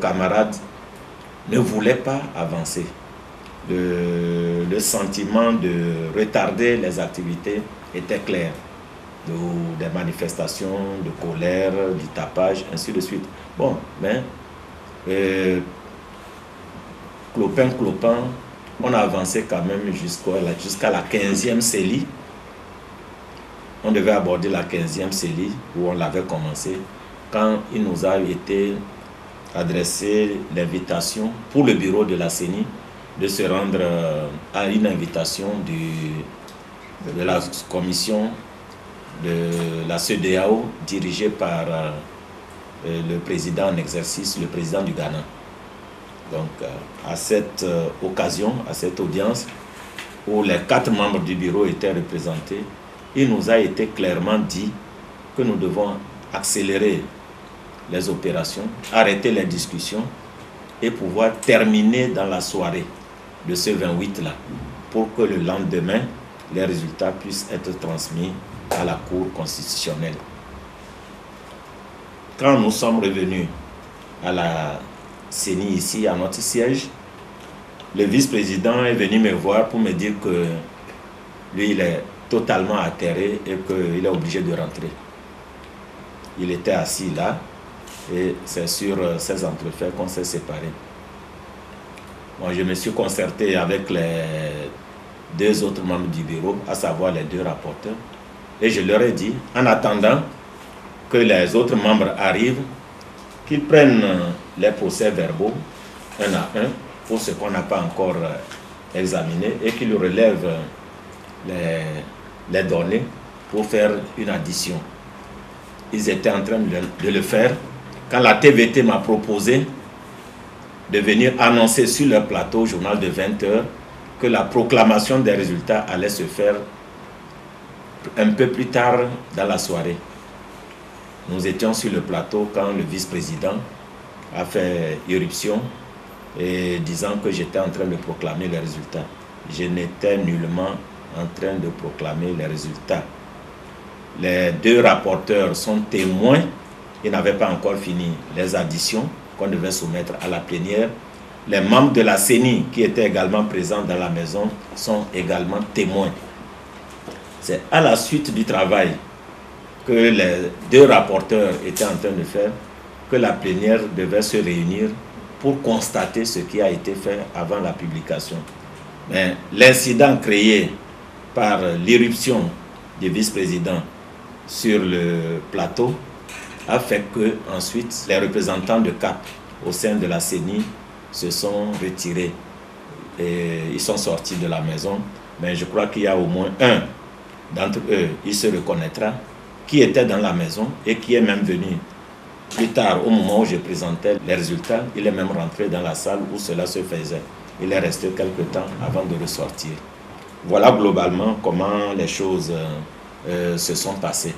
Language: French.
camarades ne voulaient pas avancer. Le sentiment de retarder les activités était clair. Des manifestations, de colère, du tapage, ainsi de suite. Bon, mais clopin, on a avancé quand même jusqu'à la 15e CELI. On devait aborder la 15e CELI où on l'avait commencé quand il nous a été adressé l'invitation pour le bureau de la CENI de se rendre à une invitation de la commission de la CEDEAO dirigée par le président en exercice, le président du Ghana. Donc à cette occasion, à cette audience où les 4 membres du bureau étaient représentés, il nous a été clairement dit que nous devons accélérer les opérations, arrêter les discussions et pouvoir terminer dans la soirée de ce 28-là pour que le lendemain, les résultats puissent être transmis à la Cour constitutionnelle. Quand nous sommes revenus à la CENI ici, à notre siège, le vice-président est venu me voir pour me dire que lui, il est totalement atterré et qu'il est obligé de rentrer. Il était assis là et c'est sur ces entrefaits qu'on s'est séparés. Moi, je me suis concerté avec les 2 autres membres du bureau, à savoir les 2 rapporteurs, et je leur ai dit, en attendant que les autres membres arrivent, qu'ils prennent les procès-verbaux un à un pour ce qu'on n'a pas encore examiné et qu'ils relèvent les données pour faire une addition. Ils étaient en train de le faire quand la TVT m'a proposé de venir annoncer sur leur plateau au journal de 20 h que la proclamation des résultats allait se faire un peu plus tard dans la soirée. Nous étions sur le plateau quand le vice-président a fait irruption et disant que j'étais en train de proclamer les résultats. Je n'étais nullement en train de proclamer les résultats. Les 2 rapporteurs sont témoins. Ils n'avaient pas encore fini les additions qu'on devait soumettre à la plénière. Les membres de la CENI qui étaient également présents dans la maison sont également témoins. C'est à la suite du travail que les 2 rapporteurs étaient en train de faire que la plénière devait se réunir pour constater ce qui a été fait avant la publication. Mais l'incident créé par l'irruption du vice-président sur le plateau a fait que ensuite les représentants de CAP au sein de la CENI se sont retirés et ils sont sortis de la maison. Mais je crois qu'il y a au moins un d'entre eux, il se reconnaîtra, qui était dans la maison et qui est même venu plus tard, au moment où je présentais les résultats. Il est même rentré dans la salle où cela se faisait. Il est resté quelque temps avant de ressortir. Voilà globalement comment les choses se sont passées.